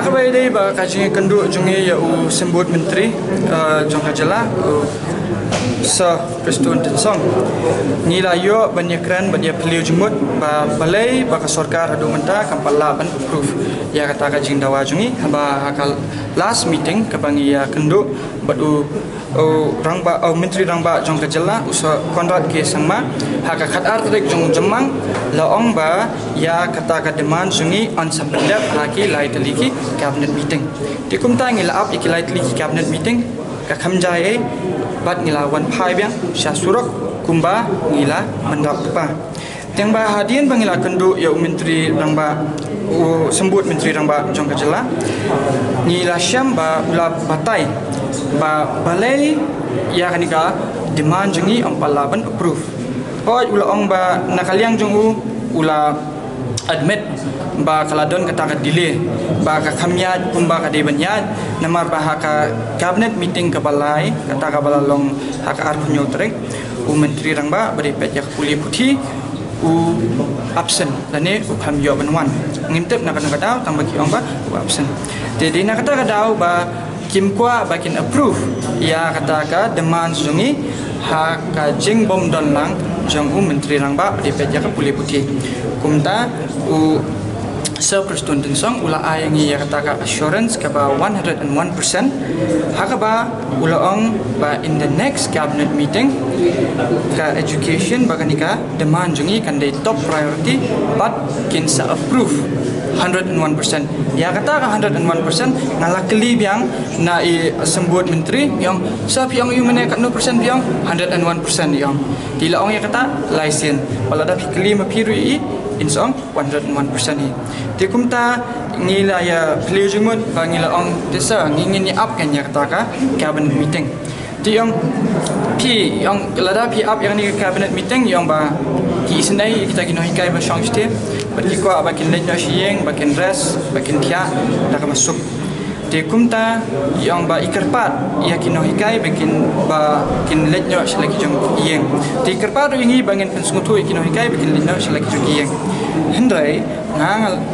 Kabai day ba kaji kendu jungi ya sembut menteri jong kajala sa Preston Tensong nila yo banyakran badia peliu jumut ba balai ba ka sarkar adu menta kampala ban approve ya kata kaji dawa jungi ba hakal last meeting kabangi ya kendu badu rangba menteri rangba jong kajala usa konrad ke sangma haka khatar trek jong jemang laong ba ya kata ka demand jungi on sabdap haki lai teliki cabinet meeting tikum ta ngila up ikilai teliki cabinet meeting ka khamjai bat ngila wan phai biang sya surak kumba ngila mendap pa teng ba hadian bangila kendu ya menteri rangba sembut menteri rangba jong kajala ngila syam ba ula batai ba balai ya kanika demand jungi ampala ban approve oi ula ong ba nakaliang jong ula admit ba kaladon kata ka delay ba ka khamyat kumba ka debanyat namar ba ka cabinet meeting ka balai kata ka balalong haka arpunyo trek menteri rangba bari pejak puli puthi absent lane khamyo banwan ngintep nak daw tang bagi ong ba absent jadi nak kata ka daw ba kimkwa bakin approve ya kata ka demand jungi haka jing bom don lang jong menteri rangba di pejak puli puthi kumta Sir Preston Tensong ula ayangi ya kata assurance ka ba 101% haka ba ula ong ba in the next cabinet meeting ka education baganika demand jungi kan day top priority but kinsa approve 101% ya kata ka 101% ngalakli biang na sembut menteri yang sap yang humane kat 0% biang 101% yang dila ong ya kata license wala da pikli mapiru insong 101% ni tikumta ngila ya peliujumut bangila ong desa ngingin ni up kan ya kata ka cabinet meeting ti yang pi yang lada pi up yang ni cabinet meeting yang ba ki isnai kita kino hikai ba shang ste bagi ko abakin lejna sieng bakin res bakin tia dak masuk tikumta yang ba ikerpat ya kino hikai bakin ba kin lejna selagi jong ieng ti kerpat ingi bangin pensungutu kino hikai bakin lejna selagi jong ieng hendrai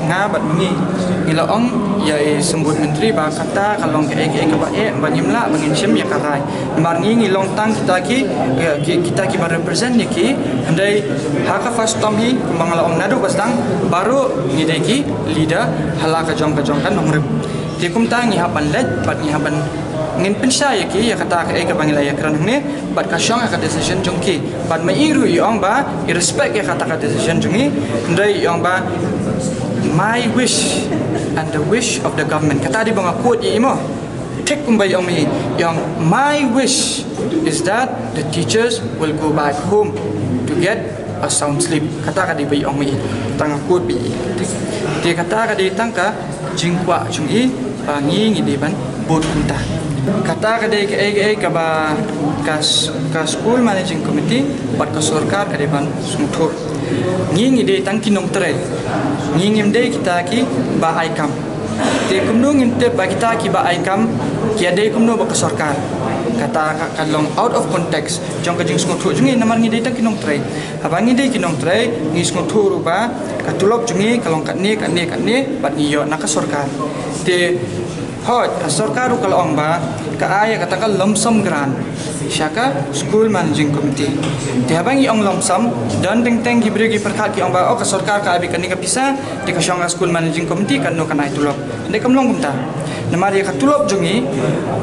ngabat mengi ngila ong ya sembut menteri ba kata kalong ke ba banimla bangin sim ya karai marngi ngilong tang kita ki ba represent ki hendai haka first tom hi mangala ong nadu basdang baru ngidai ki leader halaka jong kan nomrip tikum tangi hapan lej bat ni hapan ngin pensya ya ki ya kata ke bangila ya kran ne bat ka syong ka decision jong ki bat mairu yong ba respect ya kata decision jongi ndai yong ba my wish and the wish of the government kata di bang quote imo tek kumbai yong mi yong my wish is that the teachers will go back home to get a sound sleep kata ka di bai yong mi tang quote bi dia kata ka di tangka jingkwa jongi bangi ngidiban bot kunta kata kadai ke ba kas school managing committee bat ka sarkar kadeban sumuthur nging ide tangkinong tre ngingim de kita ki ba aikam te kumno nginte ba kita ki ba aikam ki ade kumno ba ka sarkar kata kalong out of context jong ka jing sumuthur jungi namar ngide tangkinong tre abangi de kinong tre ngi sumuthur ba katulok jungi kalong katne bat ngiyo naka sarkar te hot sarkar kalau ong ba kaaya katakan lomsam grant syaka school managing committee dia bangi ong lomsam dan teng gibri perkat ki ong ba ka sarkar ka abi kanika pisa di ka syanga school managing committee kan no kanai tulop ndek kamlong kumta namar ya katulop jungi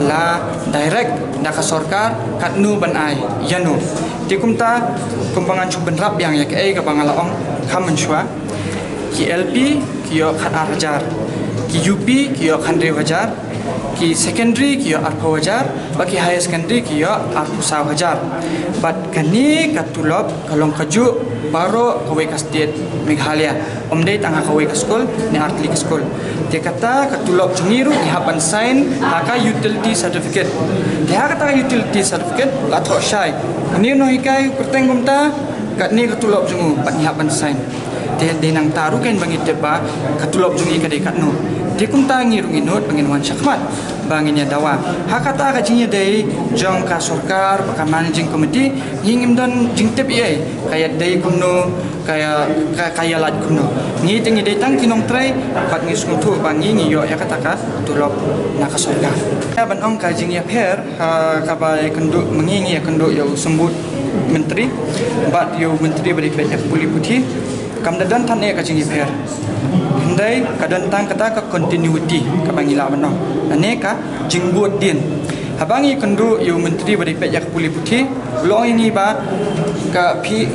la direct na ka sarkar kat nu ban ai yanu di kumta kumpangan chuben rap yang ya ka bangala ong khamen shwa ki LP ki yo khat 8000 ki UP ki yo 100000 ki secondary ki yo 8000 baki higher secondary ki yo 100000 bat kani katulop kalong kaju baro kawai ka state Meghalaya omdei tangha kawai ka school ni artli ka school dia kata katulop jungiru ni hapan sign haka utility certificate dia kata utility certificate la tho shai ni no hikai pertengum ta kat ni katulop jungu bat ni hapan sign dia nang tarukan bangit ba katulop jungi ka dekat no dia kum tangi runginot pangin wan syakmat banginnya dawa hakata ka jingnya dei jong ka sarkar ka managing committee hingim dan jingtep ye kaya dei kuno kaya lat kuno ni tingi dei tang kinong trai pat ngi sungtu bangi ni yo ya kata ka tulop na ka sarkar ya ban ong ka jingnya per ka bai kenduk mengingi ya kenduk yo sembut menteri bat yo menteri beri pejak puli putih kam dadan tan e ka jingnya per Hindai kadang tang kata ke continuity ke bangila bano. Ane ka jingbuat din. Habangi kendu yu menteri beri pejak puli putih. Lo ini ba ka pi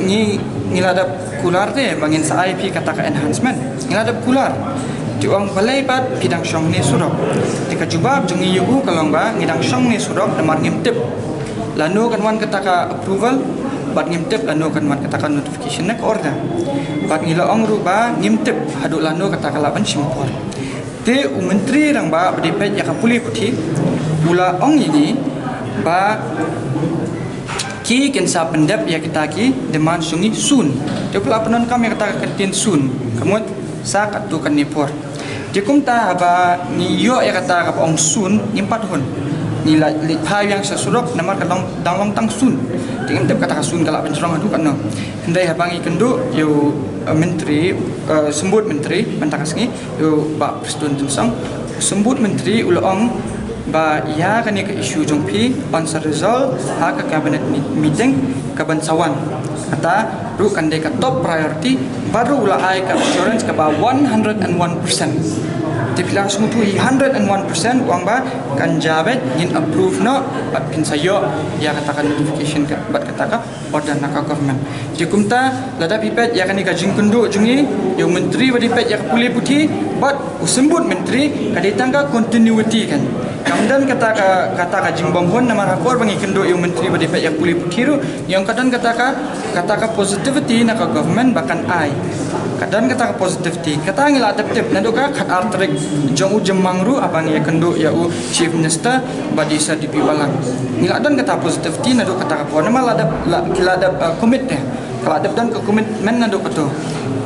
ngiladap kular te bangin sa IP kata ka enhancement. Ngiladap kular. Tiwang balai bat pidang syong ni surok. Tika jubab jungi yu kalong ba ngidang syong ni surok damar ngimtip. Lanu kan wan kata ka approval bat ngimtip lanu kan wan kata ka notification nak order. Bat ngila ong ruba ngimtip haduk lanu kata kalaban simpor. Te menteri rang ba berdipet ya kapuli putih pula ong ini ba ki kensa pendap ya kita ki deman sungi sun. Dia pula penon kami kata kantin sun. Kemudian sa katu kan nipor. Jikum ta ba ni yo ya kata ka ong sun ngimpat hun. Ni li pa yang sesurok namar ka dang tang sun. Tingin tep kata sun kala pencerong adu kan no. Hendai habangi kendu yo menteri sembut menteri mentakasngi yo ba Presiden Tensang sembut menteri ulong ba ya kan ke isu jongpi answer result ha ka cabinet meeting ka bansawan kata ru kan de ka top priority baru ula ai ka assurance ka ba 101%. Tapi langsung tu 101% uang ba kan jabet ngin approve no bat pin sayo ya katakan notification ka bat kataka order naka government jikumta lada pipet ya kan ka jingkundu jungi yo menteri badi pet ya puli putih bat usembut menteri ka ditangka continuity kan kamdan kata ka jingbonghon nama rakor bangi kendo yo menteri badi pet ya puli putih ru yang kadang kata positivity naka government bahkan ai kadang kata positivity kata ngila adaptif naduka kat artrik jong ujemangru abang ya kendo ya u chief minister badi sa dipi walang ngila dan kata positivity nadu kata ko nama kila ada commit deh kalau ada dan ke komitmen nadu kato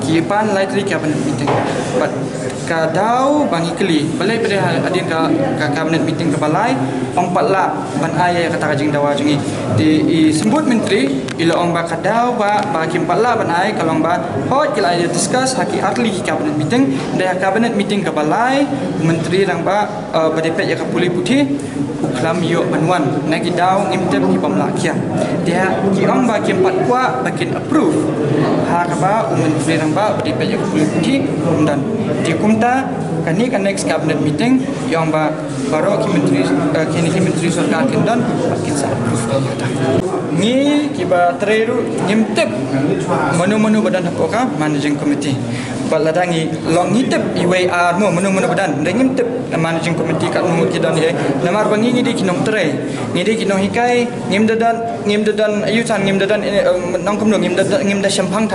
kipan lightly cabinet meeting but kadau bangi keli balai pada adin ka cabinet meeting ke balai empat la ban aya kata jing dawa jungi di sembut menteri ila ong ba kadau ba kim la ban aya kalong ba hot kila aya discuss haki atli cabinet meeting da cabinet meeting ke balai menteri rang ba badepet ya kapuli putih uklam yo banwan na gidau ngimtep ki pamla kia dia ki ong ba kim kwa bakin approve ha ka ba menteri rang ba badepet ya kapuli putih dan dikumta kani kan next cabinet meeting yang baru menteri sarkar kendan makin sa ni kiba treru nyimtep menu badan hapoka managing committee baladangi long ngitep IWR mo menu badan nyimtep managing committee kat numur kidan ye namar bangi ngidi kinong tre ngidi kinong hikai ngimdadan ayutan ngimdadan nongkom no ngimda syampang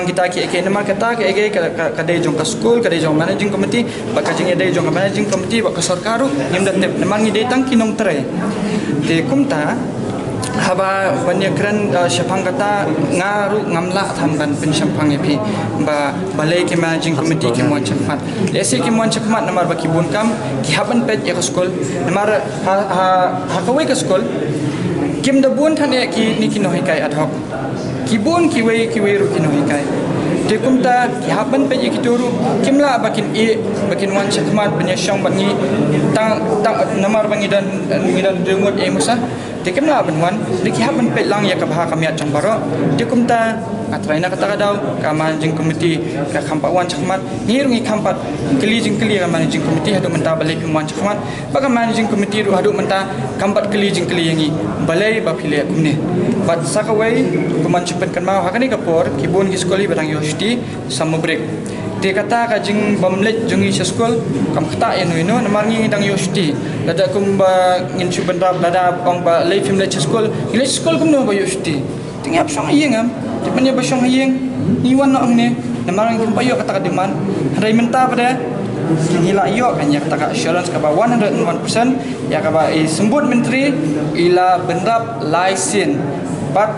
kita ki namar kata ke kadai jong ka school kadai jong managing committee bakajing dai jong managing committee bak sarkaru ngimda tep namar ngidi tang kinong tre de kumta haba banyak keren syapang kata ngaru ngamla thamban pensyampang epi ba balai ke managing committee ke mon chakmat lesi ke mon chakmat namar ba kibun kam ki haban pet ya skol namar ha kawai ke skol kim da bun than e ki ni kino hikai ad hoc kibun kiwei ru kino hikai dikumta ki haban pet ya kituru kimla bakin mon chakmat penyasyang bangi tang namar bangi dan demut e musa dikemla benwan dikihaban pelang ya kabha kamiat jambaro dikumta atraina kata kadau ka managing committee ka kampawan chakmat ngirungi kampat kelijing ka managing committee hadu menta balai pimwan chakmat baga managing committee ru hadu menta kampat kelijing yangi balai ba phile kumne bat sakawai kuman chepet kan ma hakani kapor kibun ki skoli barang yoshti samubrek dia kata kajing bamlet jungi sekolah kam kata eno namangi dang yoshti lada kumba ngin subendra lada ong ba lei film le sekolah kumno ba yoshti tingap song yeng am tipanya ba song yeng ni wan no ne namangi kumpa yo kata kadiman rai menta pada hila yo kan ya kata assurance ka ba 101% ya ka ba sembut menteri ila bendap license but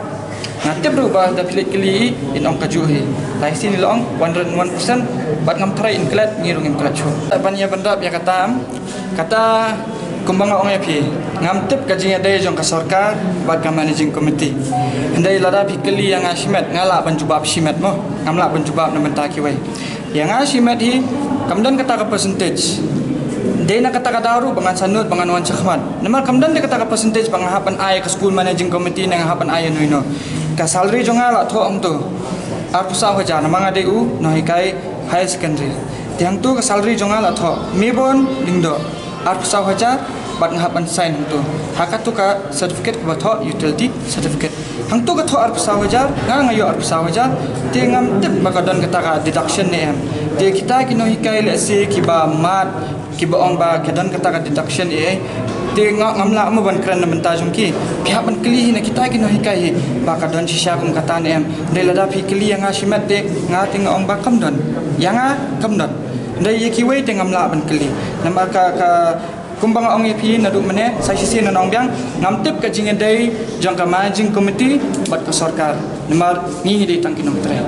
natip berubah dah pilih keli in ong kajuhi laisin ilong 101% bat ngam try include ngirung include show banya benda ya kata kumbang ong epi ngam tip ka jing dai jong ka sarkar bat ka managing committee ndai lada phikli yang asimet ngala ban jubab simet mo ngamla ban jubab na menta ki wai yang asimet hi kamdan kata ka percentage dai na kata ka daru bangan sanut bangan wan chakhmat namar kamdan de kata ka percentage bang hapan ai ka school managing committee nang hapan ai no ka salary jong ngala tho ong to arpusa ho jana manga de u no hikai high secondary tiang tu ka salary jong ngala tho mebon dingdo arpusa ho ja bat ngahapan sign tu hakat tu ka certificate ka tho utility certificate hang tu ka tho arpusa ho ja ngayo arpusa ho ja te ngam tip bakadan kata ka deduction ne em te kita kino hikai le se ki ba mat ki ba ong ba kedan kata ka deduction e te ngamla mo ban kran menta jong ki pihak ban kli na kita kino hikai bakadan sisya kum kata ne em de lada phi kli yang asimat te ngating ong ba kamdon yanga kamdon ndai yeki wei te ngamla ban kli namar ka kumbang ong epi naduk mene sai sisi na nong biang ngam tip ka jing dai jang ka managing committee bat ka sarkar namar ni dei tang kinom tre